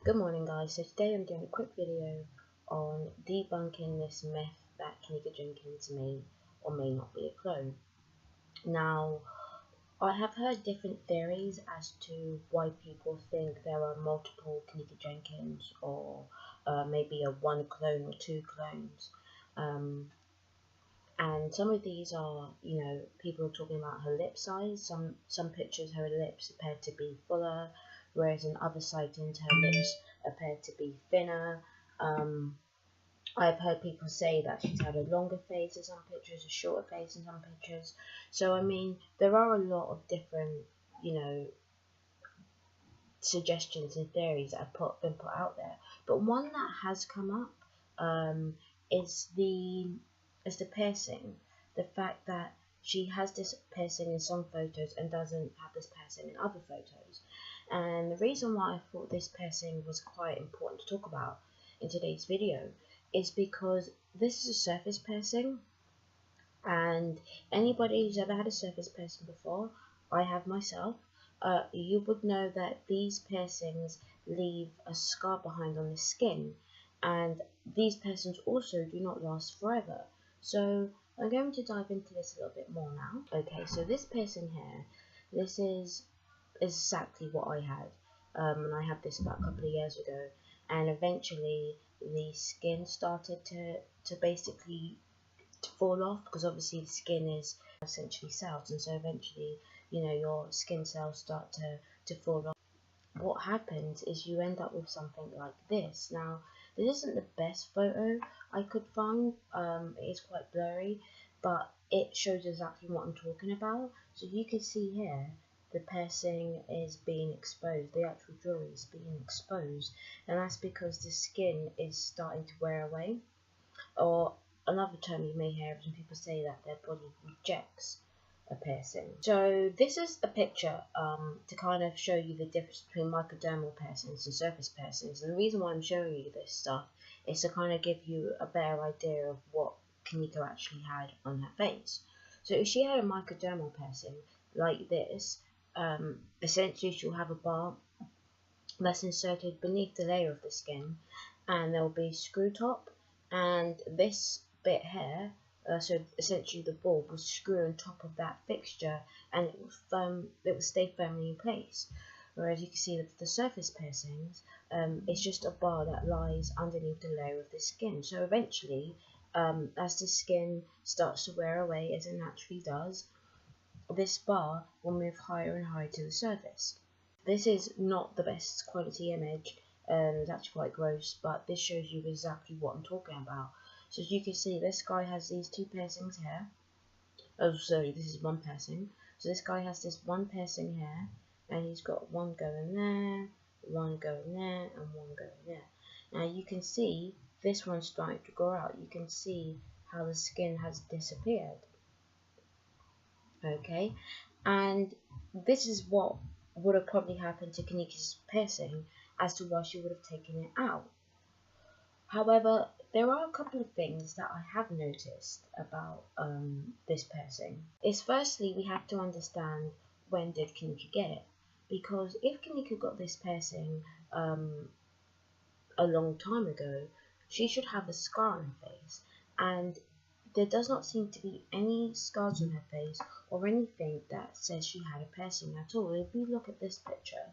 Good morning guys, so today I'm doing a quick video on debunking this myth that Kenneka Jenkins may or may not be a clone. Now, I have heard different theories as to why people think there are multiple Kenneka Jenkins or maybe a one clone or two clones. And some of these are, people are talking about her lip size. Some pictures her lips appear to be fuller, whereas in other sightings her lips appear to be thinner. I've heard people say that she's had a longer face in some pictures, a shorter face in some pictures. So I mean, there are a lot of different, suggestions and theories that have been put out there. But one that has come up is the piercing. The fact that she has this piercing in some photos and doesn't have this piercing in other photos. And the reason why I thought this piercing was quite important to talk about in today's video is because this is a surface piercing, and anybody who's ever had a surface piercing before, I have myself, you would know that these piercings leave a scar behind on the skin, and these piercings also do not last forever. So I'm going to dive into this a little bit more now. Okay, so this piercing here, this is exactly what I had, and I had this about a couple of years ago, and eventually the skin started to basically fall off, because obviously the skin is essentially cells, and so eventually your skin cells start to fall off. What happens is you end up with something like this. Now, this isn't the best photo I could find. It is quite blurry, but it shows exactly what I'm talking about. So you can see here, the piercing is being exposed, the actual jewelry is being exposed, and that's because the skin is starting to wear away. Or another term you may hear is when people say that their body rejects a piercing. So this is a picture to kind of show you the difference between microdermal piercings and surface piercings. And the reason why I'm showing you this stuff is to kind of give you a better idea of what Kenneka actually had on her face. So if she had a microdermal piercing like this, essentially she'll have a bar that's inserted beneath the layer of the skin, and there'll be screw top, and this bit here, so essentially the bulb will screw on top of that fixture, and it will stay firmly in place. Whereas you can see that the surface piercings, it's just a bar that lies underneath the layer of the skin. So eventually, as the skin starts to wear away, as it naturally does, this bar will move higher and higher to the surface. This is not the best quality image, it's actually quite gross, but this shows you exactly what I'm talking about. So as you can see, this guy has these two piercings here. Oh, sorry, this is one piercing. So this guy has this one piercing here, and he's got one going there, one going there, and one going there. Now you can see this one's starting to grow out. You can see how the skin has disappeared. Okay, and this is what would have probably happened to Kenneka's piercing as to why she would have taken it out. However, there are a couple of things that I have noticed about this piercing. Is firstly, we have to understand, when did Kenneka get it? Because if Kenneka got this piercing a long time ago, she should have a scar on her face, and there does not seem to be any scars on her face or anything that says she had a piercing at all. If we look at this picture,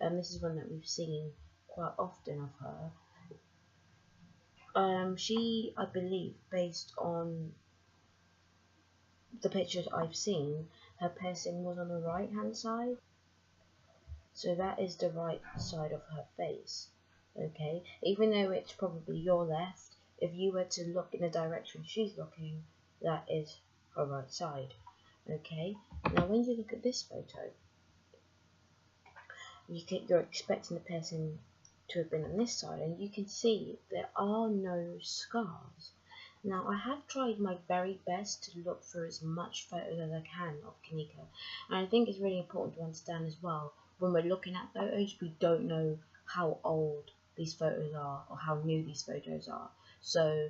this is one that we've seen quite often of her. She, I believe, based on the pictures I've seen, her piercing was on the right hand side. So that is the right side of her face. Okay, even though it's probably your left, if you were to look in the direction she's looking, that is her right side. Okay, now when you look at this photo, you're expecting the piercing to have been on this side, and you can see there are no scars. Now, I have tried my very best to look through as much photos as I can of Kenneka, and I think it's really important to understand as well, when we're looking at photos, we don't know how old these photos are or how new these photos are. So,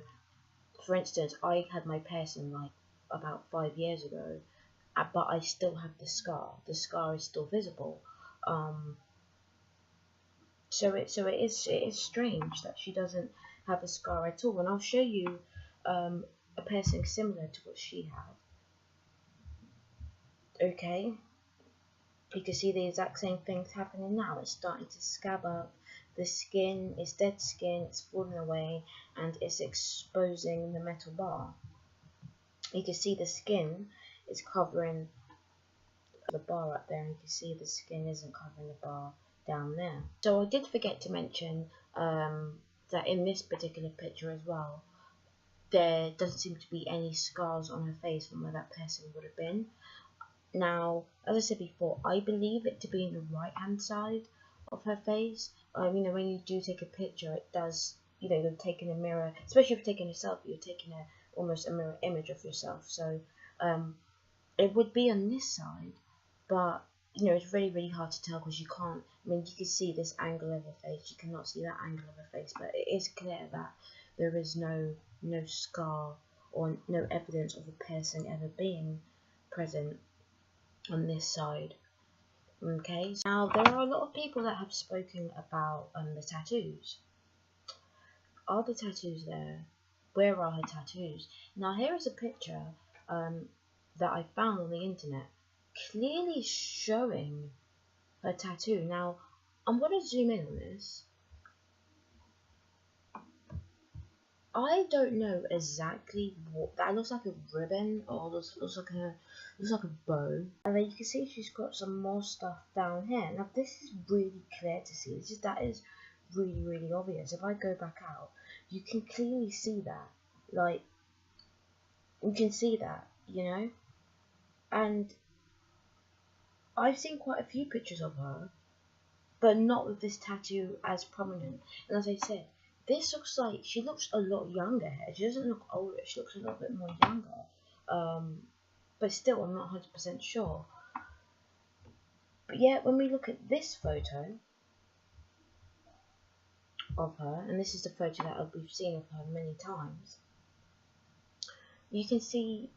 for instance, I had my piercing like about 5 years ago, but I still have the scar. The scar is still visible. So it is strange that she doesn't have a scar at all. And I'll show you a piercing similar to what she had. Okay, you can see the exact same things happening now. It's starting to scab up. The skin is dead skin. It's falling away, and it's exposing the metal bar. You can see the skin is covering the bar up there, and you can see the skin isn't covering the bar down there. So I did forget to mention that in this particular picture as well, there doesn't seem to be any scars on her face from where that piercing would have been. Now, as I said before, I believe it to be in the right hand side of her face. You know, when you do take a picture, it does, you know, you're taking a mirror, especially if you're taking a selfie, you're taking almost a mirror image of yourself. So it would be on this side, but you know, it's really, really hard to tell because you can't, I mean, you can see this angle of her face, you cannot see that angle of her face, but it is clear that there is no scar or no evidence of a piercing ever being present on this side. Okay, now there are a lot of people that have spoken about the tattoos. Are the tattoos there? Where are her tattoos? Now here is a picture that I found on the internet, clearly showing her tattoo. Now I'm going to zoom in on this. I don't know exactly what that looks like. A ribbon, or looks like a bow. And then you can see she's got some more stuff down here. Now this is really clear to see. That is really, really obvious. If I go back out, you can clearly see that. Like, you can see that, you know. And I've seen quite a few pictures of her, but not with this tattoo as prominent. And as I said, this looks like she looks a lot younger here. She doesn't look older. She looks a little bit more younger. But still, I'm not 100% sure. But yeah, when we look at this photo of her, and this is the photo that we've seen of her many times, you can see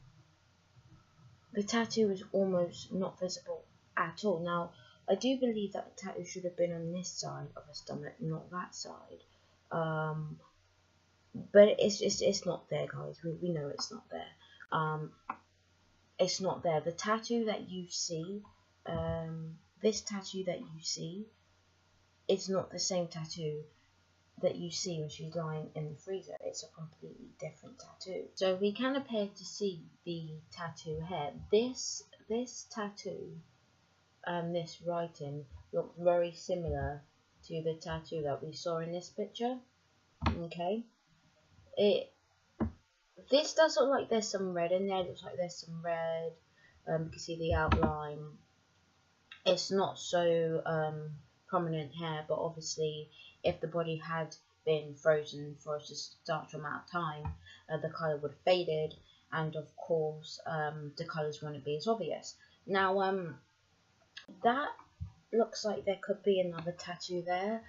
the tattoo is almost not visible at all. Now, I do believe that the tattoo should have been on this side of her stomach, not that side. But it's not there, guys. We know it's not there. It's not there. The tattoo that you see, this tattoo that you see, is not the same tattoo that you see when she's lying in the freezer. It's a completely different tattoo. So we can appear to see the tattoo here. This tattoo, this writing looks very similar to the tattoo that we saw in this picture. Okay, this does look like there's some red in there. It looks like there's some red. You can see the outline. It's not so prominent here, but obviously if the body had been frozen for a substantial amount of time, the colour would have faded, and of course the colours wouldn't be as obvious. Now that looks like there could be another tattoo there.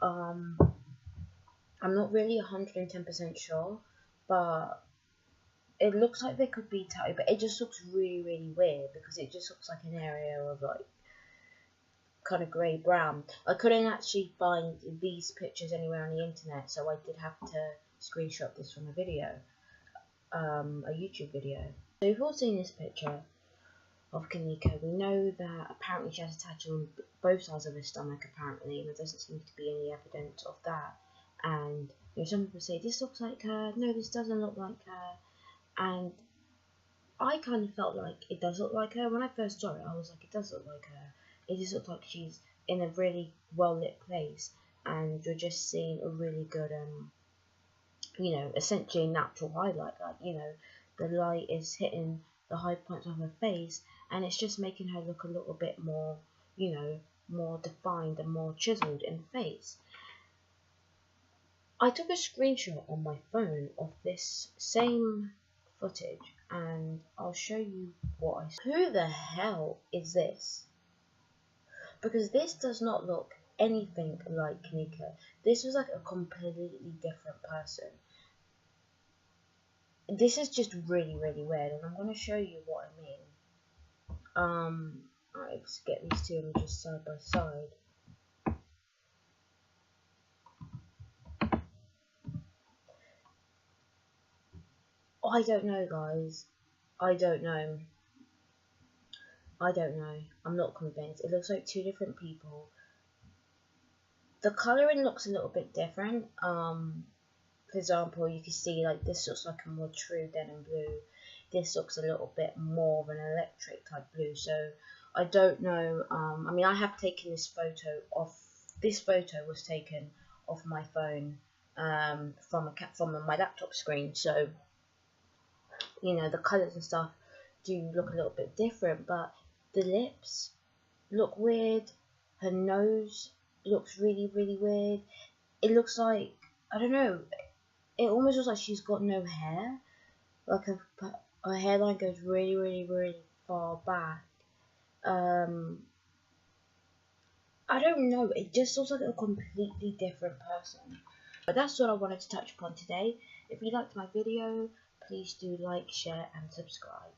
I'm not really 110% sure, but it looks like there could be tattoo, but it just looks really, really weird because it just looks like an area of like kind of grey brown. I couldn't actually find these pictures anywhere on the internet, so I did have to screenshot this from a video, a YouTube video. So we've all seen this picture of Kenneka. We know that apparently she has a tattoo on both sides of her stomach, apparently, and there doesn't seem to be any evidence of that. And you know, some people say this looks like her, no, this doesn't look like her, and I kind of felt like it does look like her. When I first saw it, I was like, it does look like her. It just looks like she's in a really well lit place, and you're just seeing a really good, you know, essentially natural highlight. Like, you know, the light is hitting the high points of her face, and it's just making her look a little bit more, you know, more defined and more chiseled in the face. I took a screenshot on my phone of this same footage, and I'll show you what I saw. Who the hell is this? Because this does not look anything like Kenneka. This was like a completely different person. This is just really, really weird, and I'm going to show you what I mean. Alright, let's get these two images side by side. I don't know, guys. I don't know. I'm not convinced. It looks like two different people. The colouring looks a little bit different. For example, you can see like this looks like a more true denim blue. This looks a little bit more of an electric type blue. So I don't know. I mean, I have taken this photo off. This photo was taken off my phone from my laptop screen. So you know, the colours and stuff do look a little bit different, but the lips look weird. Her nose looks really, really weird. It looks like, I don't know, it almost looks like she's got no hair. Like her hairline goes really, really, really far back. I don't know, it just looks like a completely different person. But that's what I wanted to touch upon today. If you liked my video, please do like, share and subscribe.